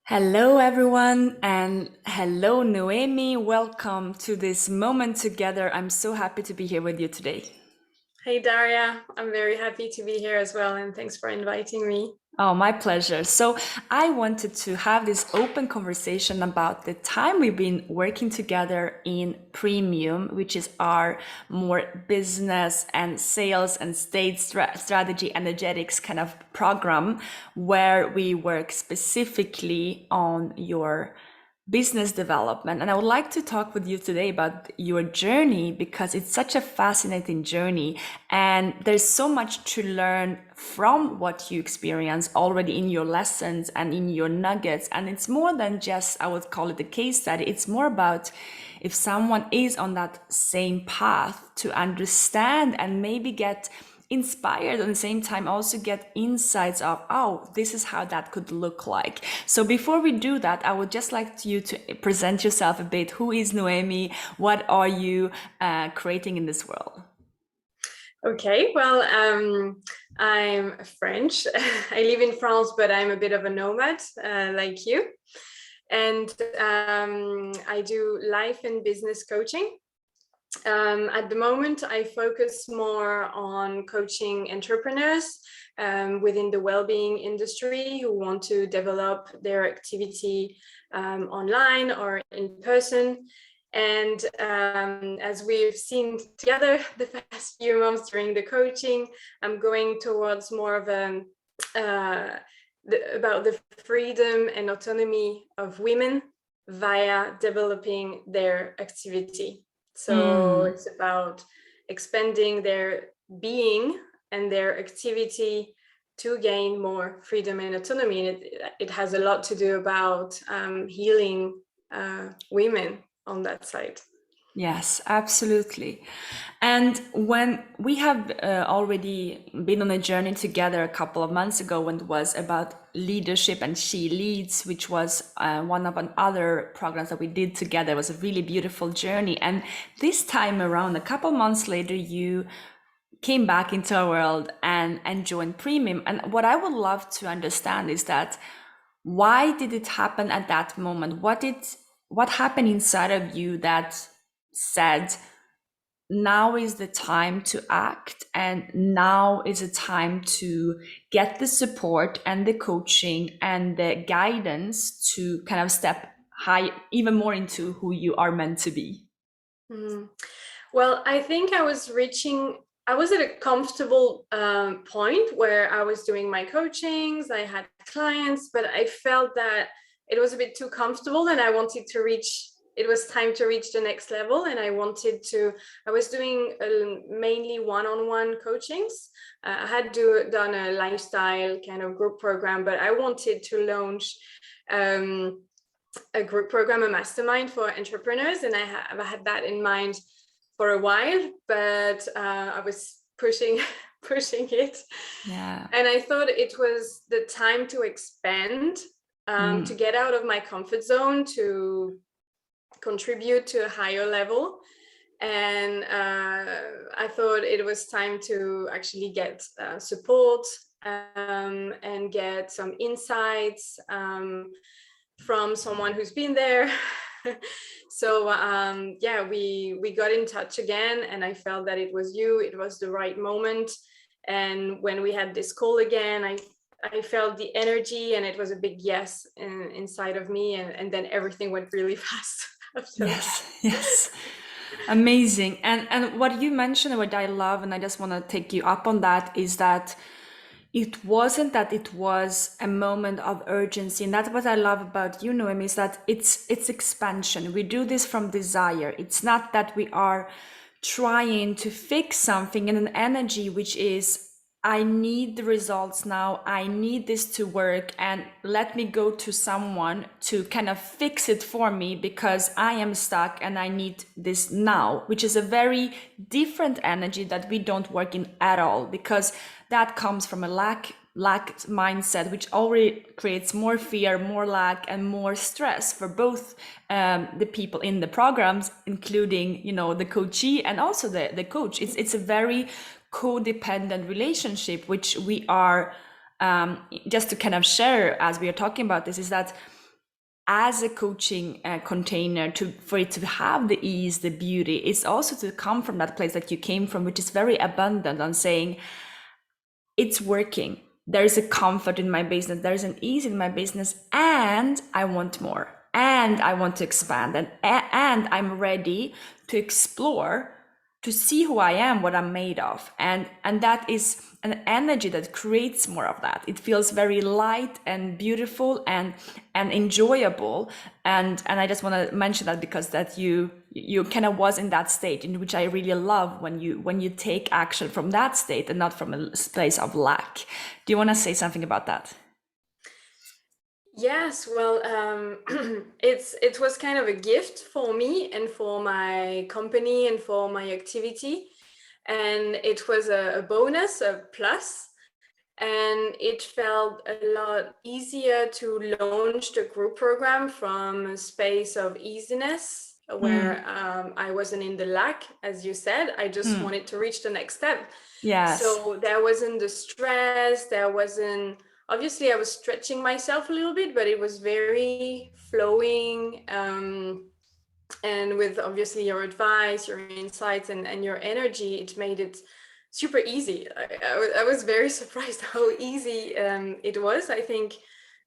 Hello, everyone, and hello, Noemi. Welcome to this moment together. I'm so happy to be here with you today. Hey Daria, I'm very happy to be here as well, and thanks for inviting me. Oh, my pleasure. So, I wanted to have this open conversation about the time we've been working together in Premium, which is our more business and sales and strategy energetics kind of program, where we work specifically on your business development. And I would like to talk with you today about your journey because it's such a fascinating journey. And there's so much to learn from what you experience already in your lessons and in your nuggets. And it's more than just, I would call it a case study. It's more about if someone is on that same path to understand and maybe get inspired at the same time also get insights of, oh, this is how that could look like. So before we do that, I would just like you to present yourself a bit. Who is Noemi? What are you creating in this world? Okay, well, I'm French. I live in France, but I'm a bit of a nomad like you. And I do life and business coaching. At the moment, I focus more on coaching entrepreneurs within the well-being industry who want to develop their activity online or in person. And as we've seen together the past few months during the coaching, I'm going towards more of about the freedom and autonomy of women via developing their activity. So Mm. it's about expanding their being and their activity to gain more freedom and autonomy. And it has a lot to do about healing women on that side. Yes, absolutely. And when we have already been on a journey together a couple of months ago, when it was about leadership and She Leads, which was one of other programs that we did together, it was a really beautiful journey. And this time around, a couple months later, you came back into our world and joined Premium. And what I would love to understand is that why did it happen at that moment? What happened inside of you that said, now is the time to act and now is a time to get the support and the coaching and the guidance to kind of step high even more into who you are meant to be? Mm. Well, I think I was at a comfortable point where I was doing my coachings, I had clients, but I felt that it was a bit too comfortable and it was time to reach the next level. And I was doing mainly one-on-one coachings. I had done a lifestyle kind of group program, but I wanted to launch a group program, a mastermind for entrepreneurs. And I had that in mind for a while, but I was pushing pushing it, Yeah. and I thought it was the time to expand, to Mm. get out of my comfort zone, to contribute to a higher level. And I thought it was time to actually get support and get some insights from someone who's been there. So yeah, we got in touch again, and I felt that it was you. It was the right moment. And when we had this call again, I felt the energy, and it was a big yes inside of me. And then everything went really fast after that. Yes, yes. Amazing. And what you mentioned, what I love, and I just want to take you up on that, is that it wasn't that it was a moment of urgency. And that's what I love about you, Noemi, is that it's expansion. We do this from desire. It's not that we are trying to fix something in an energy which is, I need the results now. I need this to work, and let me go to someone to kind of fix it for me because I am stuck and I need this now, which is a very different energy that we don't work in at all, because that comes from a lack mindset, which already creates more fear, more lack, and more stress for both the people in the programs, including the coachee and also the coach. It's a very codependent relationship, which we are just to kind of share as we are talking about this, is that as a coaching container, for it to have the ease, the beauty, is also to come from that place that you came from, which is very abundant, on saying it's working. There's a comfort in my business, there's an ease in my business, and I want more, and I want to expand, and I'm ready to explore, to see who I am, what I'm made of. And that is an energy that creates more of that. It feels very light and beautiful and enjoyable. And I just want to mention that, because that you kind of was in that state, in which I really love, when you take action from that state and not from a place of lack. Do you want to say something about that? Yes, well, it was kind of a gift for me and for my company and for my activity. And it was a bonus, a plus. And it felt a lot easier to launch the group program from a space of easiness, where I wasn't in the lack, as you said. I just wanted to reach the next step. Yes. So there wasn't the stress, there wasn't, obviously I was stretching myself a little bit, but it was very flowing. And with obviously your advice, your insights, and your energy, it made it super easy. I was very surprised how easy it was. I think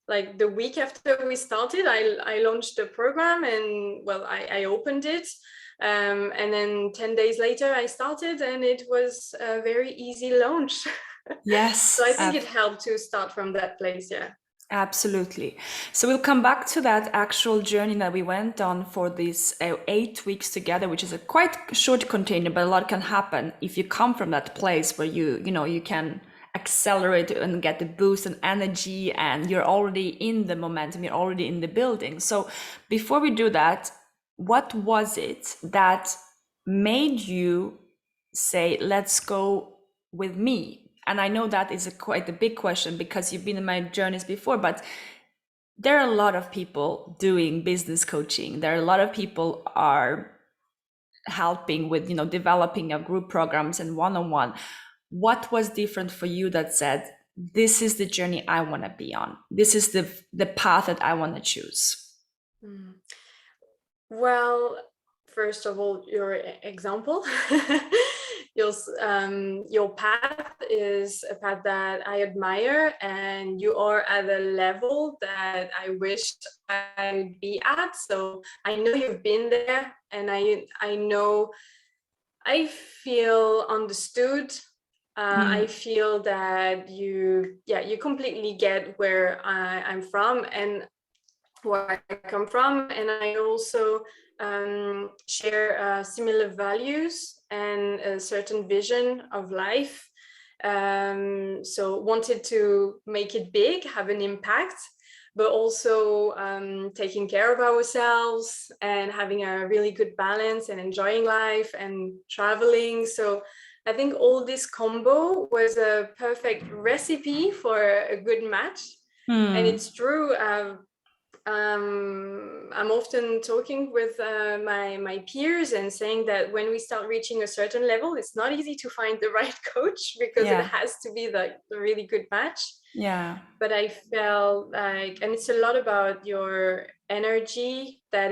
like the week after we started, I launched the program, and well, I opened it. And then 10 days later I started, and it was a very easy launch. Yes. So I think it helped to start from that place. Yeah. Absolutely. So we'll come back to that actual journey that we went on for these 8 weeks together, which is a quite short container, but a lot can happen if you come from that place where you can accelerate and get the boost and energy, and you're already in the momentum, you're already in the building. So before we do that, what was it that made you say, let's go with me? And I know that is quite a big question, because you've been in my journeys before, but there are a lot of people doing business coaching. There are a lot of people are helping with, developing of group programs and one-on-one. What was different for you that said, this is the journey I want to be on? This is the path that I want to choose? Well, first of all, your example, your path is a path that I admire, and you are at a level that I wish I'd be at. So I know you've been there, and I know I feel understood. I feel that you completely get where I'm from and where I come from, and I also share similar values and a certain vision of life. So wanted to make it big, have an impact, but also taking care of ourselves and having a really good balance and enjoying life and traveling. So I think all this combo was a perfect recipe for a good match. And it's true. I'm often talking with my peers and saying that when we start reaching a certain level, it's not easy to find the right coach, because it has to be the really good match. Yeah. But I felt like, and it's a lot about your energy, that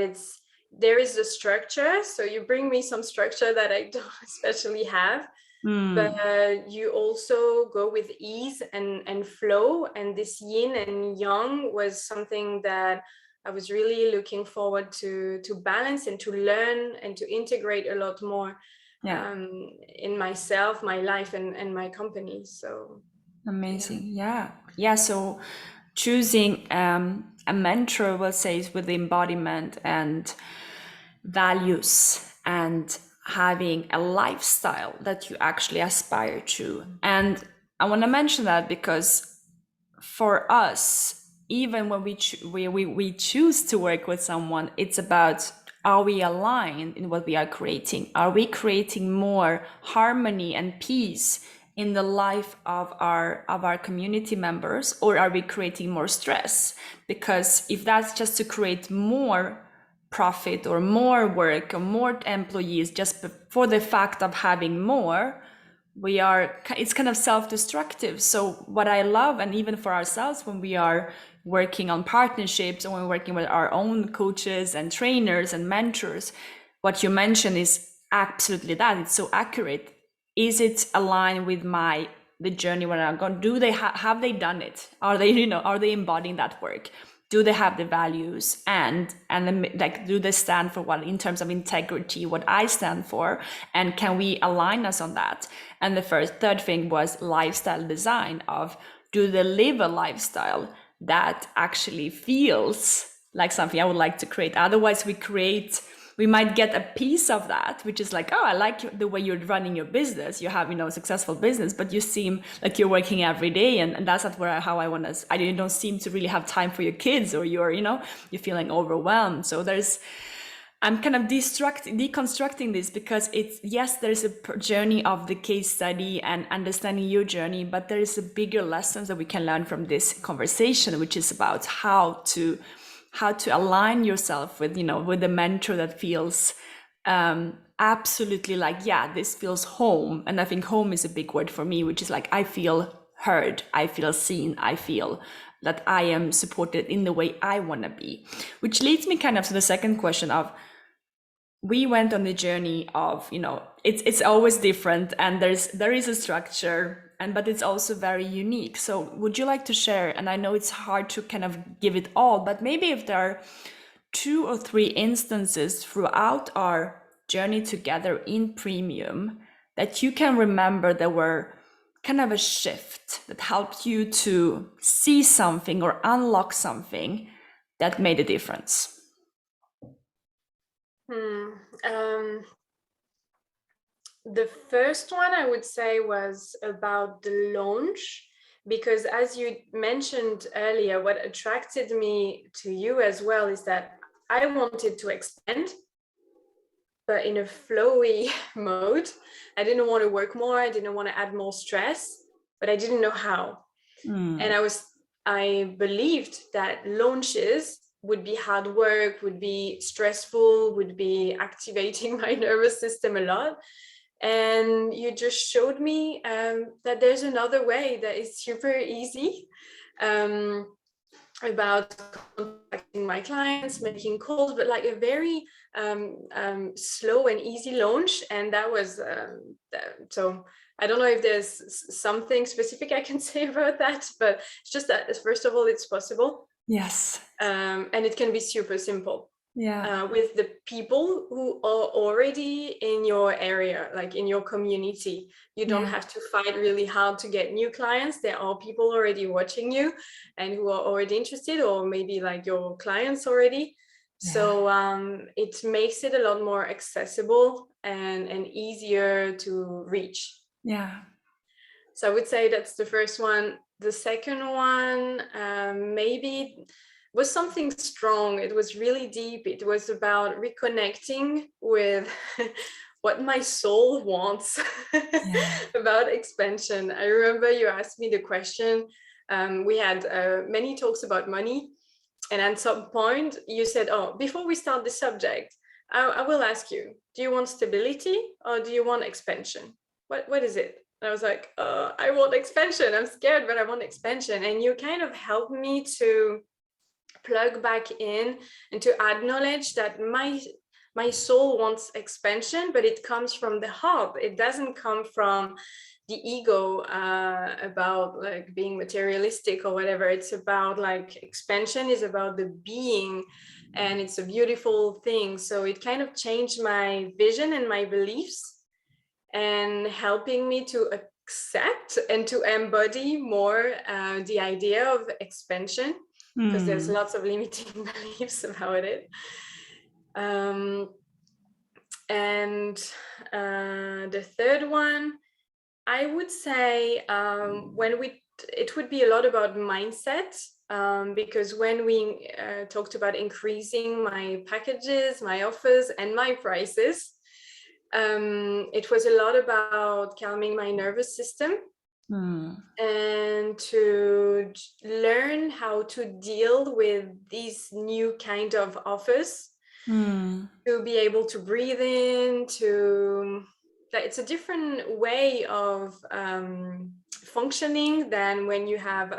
there is a structure. So you bring me some structure that I don't especially have. But you also go with ease and flow, and this yin and yang was something that I was really looking forward to balance and to learn and to integrate a lot more in myself, my life, and my company. So amazing. Yeah. So choosing a mentor, we'll say, is with the embodiment and values, and having a lifestyle that you actually aspire to. And I want to mention that because for us, even when we choose to work with someone, it's about, are we aligned in what we are creating? Are we creating more harmony and peace in the life of our community members, or are we creating more stress? Because if that's just to create more profit or more work or more employees just for the fact of having more, it's kind of self-destructive. So what I love, and even for ourselves, when we are working on partnerships and when we're working with our own coaches and trainers and mentors, what you mentioned is absolutely that. It's so accurate. Is it aligned with the journey where I'm going? Do they have they done it? Are they, are they embodying that work? Do they have the values, and then, like, do they stand for what in terms of integrity, what I stand for, and can we align us on that? And the third thing was lifestyle design of, do they live a lifestyle that actually feels like something I would like to create? Otherwise we might get a piece of that, which is like, oh, I like the way you're running your business. You have, a successful business, but you seem like you're working every day. And that's not how I want to, I don't seem to really have time for your kids, or you're feeling overwhelmed. So I'm kind of deconstructing this, because yes, there's a journey of the case study and understanding your journey, but there is a bigger lessons that we can learn from this conversation, which is about how to align yourself with with a mentor that feels absolutely like, yeah, this feels home. And I think home is a big word for me, which is like, I feel heard, I feel seen, I feel that I am supported in the way I want to be. Which leads me kind of to the second question of, we went on the journey of, it's always different, and there is a structure, but it's also very unique. So would you like to share, and I know it's hard to kind of give it all, but maybe if there are 2 or 3 instances throughout our journey together in Premium that you can remember that were kind of a shift that helped you to see something or unlock something that made a difference. The first one I would say was about the launch, because as you mentioned earlier, what attracted me to you as well is that I wanted to expand, but in a flowy mode. I didn't want to work more. I didn't want to add more stress, but I didn't know how. And I believed that launches would be hard work, would be stressful, would be activating my nervous system a lot. And you just showed me that there's another way that is super easy, about contacting my clients, making calls, but like a very slow and easy launch. And that was so I don't know if there's something specific I can say about that, but it's just that, first of all, it's possible. Yes. And it can be super simple. Yeah. With the people who are already in your area, like in your community. You don't have to fight really hard to get new clients. There are people already watching you and who are already interested, or maybe like your clients already. Yeah. So it makes it a lot more accessible and easier to reach. Yeah. So I would say that's the first one. The second one, maybe was something strong. It was really deep. It was about reconnecting with what my soul wants about expansion. I remember you asked me the question. We had many talks about money. And at some point you said, oh, before we start the subject, I will ask you, do you want stability or do you want expansion? What is it? And I was like, I want expansion. I'm scared, but I want expansion. And you kind of helped me to plug back in and to acknowledge that my soul wants expansion, but it comes from the heart. It doesn't come from the ego about like being materialistic or whatever. It's about like expansion is about the being, and it's a beautiful thing. So it kind of changed my vision and my beliefs, and helping me to accept and to embody more the idea of expansion, because there's lots of limiting beliefs about it. And the third one, I would say it would be a lot about mindset, because when we talked about increasing my packages, my offers, and my prices, it was a lot about calming my nervous system. And to learn how to deal with these new kind of offers, to be able to breathe in, to it's a different way of functioning than when you have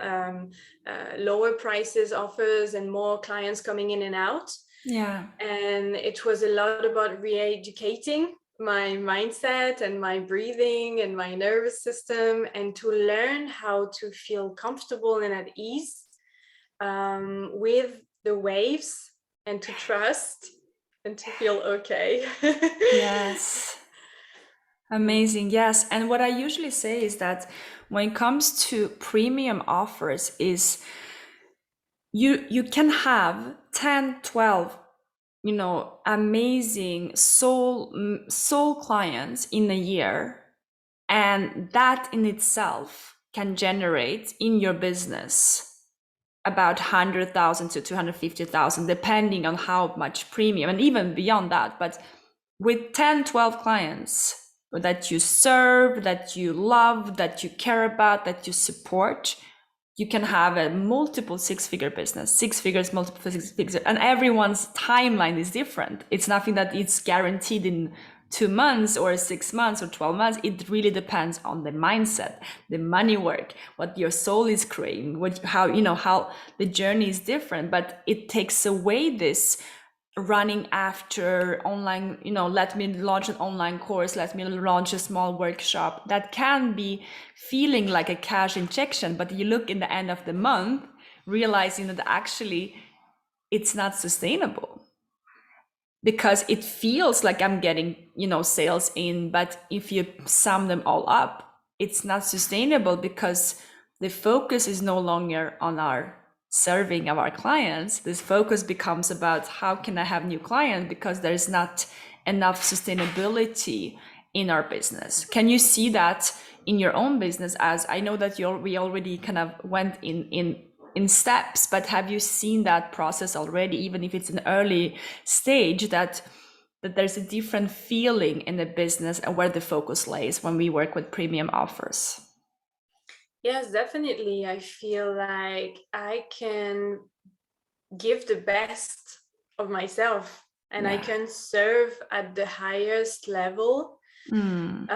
lower prices offers and more clients coming in and out. Yeah. And it was a lot about re-educating my mindset and my breathing and my nervous system, and to learn how to feel comfortable and at ease with the waves, and to trust and to feel okay. Yes. Amazing. Yes. And what I usually say is that when it comes to premium offers is you can have 10, 12, amazing soul clients in a year, and that in itself can generate in your business about 100,000 to 250,000, depending on how much premium, and even beyond that. But with 10, 12 clients that you serve, that you love, that you care about, that you support, you can have a multiple six-figure business, six figures, multiple six figures, and everyone's timeline is different. It's nothing that it's guaranteed in 2 months or 6 months or 12 months. It really depends on the mindset, the money work, what your soul is craving, how the journey is different. But it takes away this running after online, let me launch an online course, let me launch a small workshop. That can be feeling like a cash injection, but you look in the end of the month realizing that actually it's not sustainable, because it feels like I'm getting, sales in, but if you sum them all up, it's not sustainable, because the focus is no longer on our serving of our clients. This focus becomes about how can I have new clients, because there's not enough sustainability in our business. Can you see that in your own business? As I know that we already kind of went in steps, but have you seen that process already, even if it's an early stage, that there's a different feeling in the business and where the focus lays when we work with premium offers? Yes, definitely. I feel like I can give the best of myself, and I can serve at the highest level when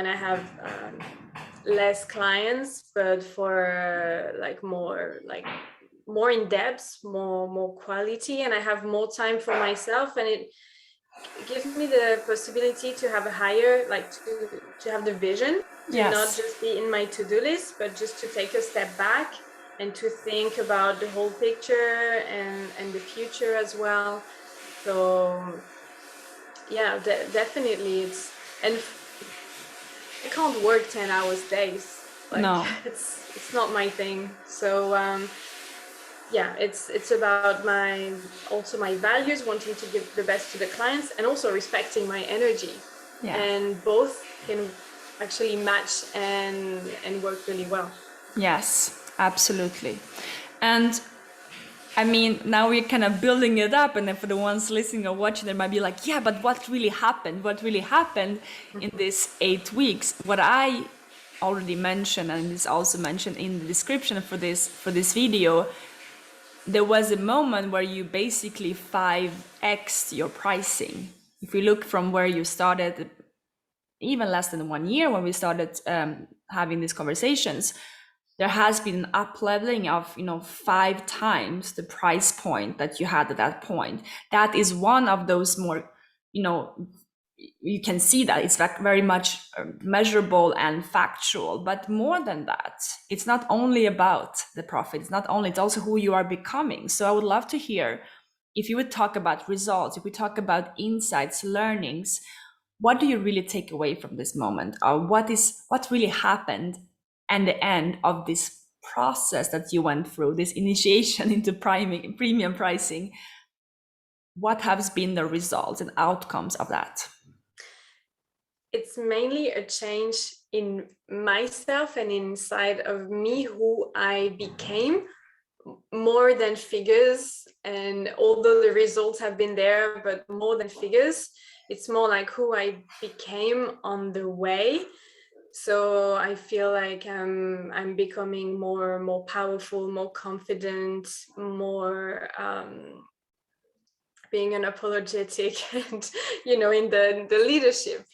I have less clients, but for more in depth, more quality, and I have more time for myself, and it gives me the possibility to have a higher, to have the vision, to not just be in my to-do list, but just to take a step back and to think about the whole picture and the future as well. So yeah, definitely and I can't work 10 hours days. No. It's not my thing. So yeah, it's about my values, wanting to give the best to the clients, and also respecting my energy. Yeah. And both can actually match and work really well. Yes, absolutely. And I mean, now we're kind of building it up, and then for the ones listening or watching, they might be like, yeah, but what really happened? What really happened in these 8 weeks? What I already mentioned, and is also mentioned in the description for this video, there was a moment where you basically 5x your pricing. If you look from where you started, even less than 1 year when we started having these conversations, there has been an up leveling of 5 times the price point that you had at that point. That is one of those more, you can see that it's very much measurable and factual. But more than that, it's not only about the profit, it's also who you are becoming. So I would love to hear, if you would talk about results, if we talk about insights, learnings, what do you really take away from this moment? What really happened at the end of this process that you went through, this initiation into premium pricing? What has been the results and outcomes of that? It's mainly a change in myself and inside of me, who I became, more than figures. And although the results have been there, but more than figures, it's more like who I became on the way. So I feel like I'm becoming more powerful, more confident, more being unapologetic and, you know, in the leadership.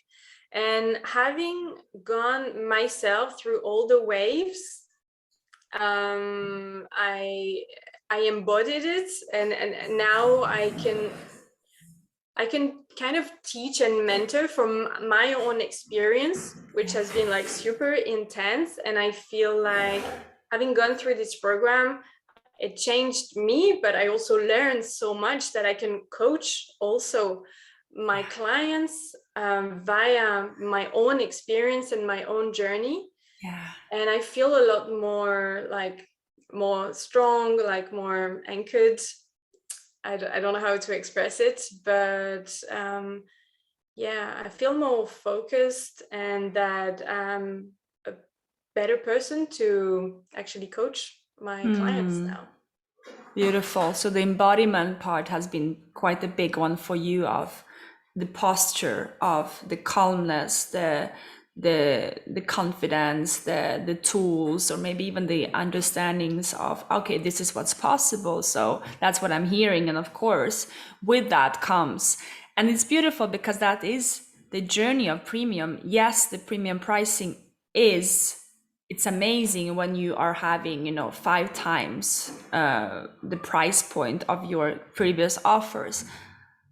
And having gone myself through all the waves, I embodied it, and now I can kind of teach and mentor from my own experience, which has been like super intense. And I feel like having gone through this program, it changed me, but I also learned so much that I can coach also my clients via my own experience and my own journey. Yeah. And I feel a lot more strong, like more anchored. I don't know how to express it, but yeah, I feel more focused, and that I'm a better person to actually coach my clients now. Beautiful. So the embodiment part has been quite a big one for you, of the posture, of the calmness, the confidence, the tools, or maybe even the understandings of, okay, this is what's possible. So that's what I'm hearing. And of course, with that comes, and it's beautiful because that is the journey of premium. Yes, the premium pricing is, it's amazing when you are having, 5 times the price point of your previous offers.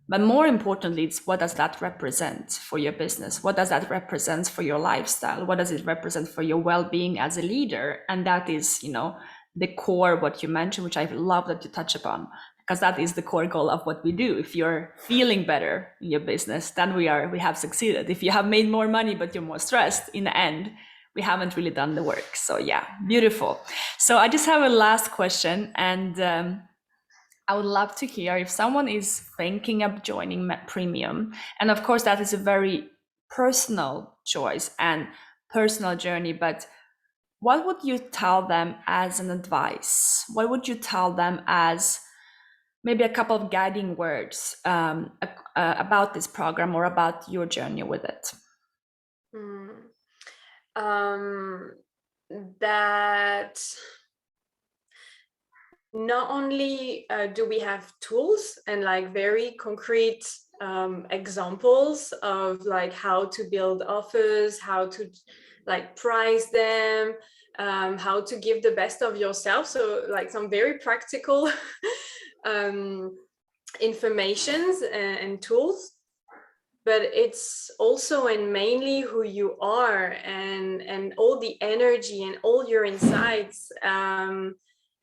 But more importantly, it's what does that represent for your business? What does that represent for your lifestyle? What does it represent for your well-being as a leader? And that is, the core, what you mentioned, which I love that you touch upon, because that is the core goal of what we do. If you're feeling better in your business, then we have succeeded. If you have made more money, but you're more stressed, in the end, we haven't really done the work. So yeah, beautiful. So I just have a last question, and I would love to hear if someone is thinking of joining Premium, and of course that is a very personal choice and personal journey, but what would you tell them as an advice? What would you tell them as maybe a couple of guiding words about this program or about your journey with it? That not only do we have tools and like very concrete examples of like how to build offers, how to like price them, how to give the best of yourself. So like some very practical informations and tools, but it's also and mainly who you are, and all the energy and all your insights,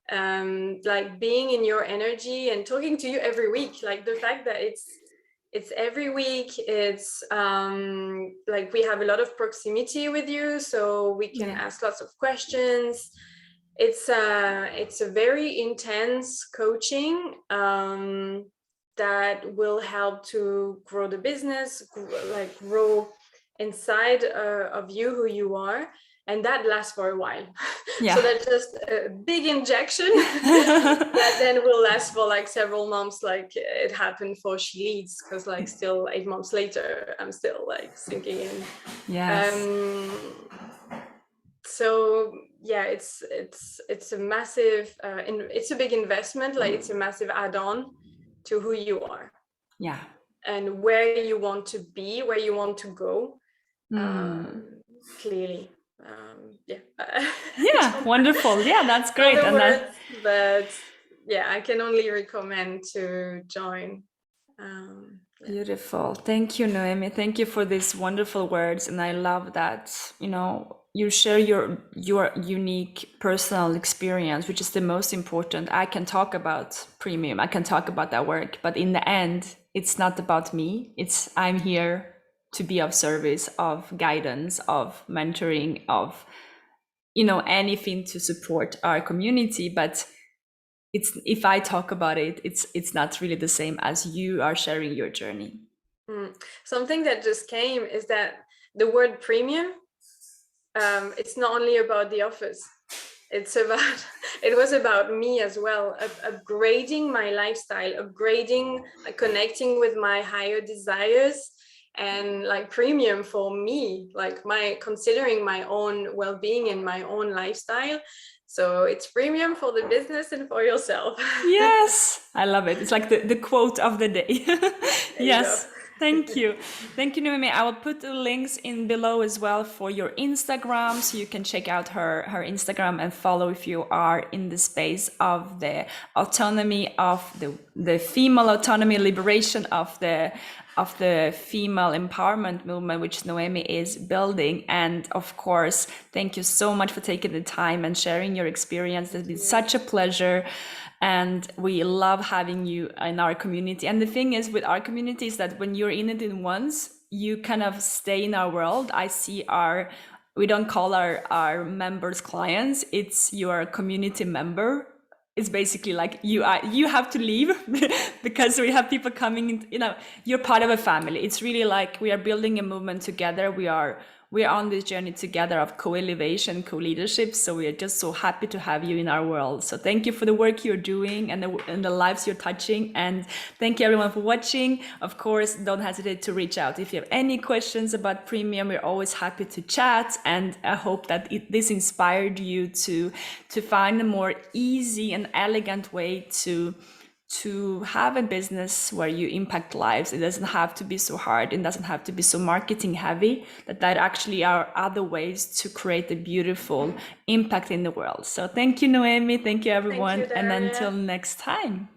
like being in your energy and talking to you every week. Like the fact that it's every week, it's like we have a lot of proximity with you, so we can ask lots of questions. It's a very intense coaching that will help to grow the business, grow inside of you, who you are, and that lasts for a while. So that's just a big injection that then will last for like several months, like it happened for She Leads, because like still 8 months later I'm still like sinking in. So yeah, it's a massive it's a big investment, like it's a massive add-on to who you are, and where you want to be, where you want to go, clearly. Wonderful. Yeah, that's great. And words, but yeah, I can only recommend to join. Beautiful. Thank you, Noemi. Thank you for these wonderful words. And I love that, you share your unique personal experience, which is the most important. I can talk about Premium, I can talk about that work, but in the end, it's not about me. I'm here to be of service, of guidance, of mentoring, of, anything to support our community. But if I talk about it, it's not really the same as you are sharing your journey. Something that just came is that the word premium, it's not only about the offers. It was about me as well, upgrading my lifestyle, connecting with my higher desires. And like premium for me, like considering my own well-being and my own lifestyle, So it's premium for the business and for yourself. Yes, I love it. It's like the quote of the day. There you go. Yes, thank you. Thank you, Noémie. I will put the links in below as well for your Instagram, so you can check out her Instagram and follow if you are in the space of the autonomy of the female autonomy, liberation of the female empowerment movement, which Noémie is building. And of course, thank you so much for taking the time and sharing your experience. It's been such a pleasure. And we love having you in our community. And the thing is with our community is that when you're in it in once, you kind of stay in our world. I see we don't call our members clients, it's your community member. It's basically like you have to leave because we have people coming in, you're part of a family. It's really like we are building a movement together. We are on this journey together of co-elevation, co-leadership. So we are just so happy to have you in our world. So thank you for the work you're doing and the lives you're touching. And thank you everyone for watching. Of course, don't hesitate to reach out. If you have any questions about premium, we're always happy to chat. And I hope that this inspired you to find a more easy and elegant way to have a business where you impact lives. It doesn't have to be so hard. It doesn't have to be so marketing heavy. That actually are other ways to create a beautiful impact in the world. So thank you, Noémie. Thank you, everyone. Thank you, and Daria. until next time.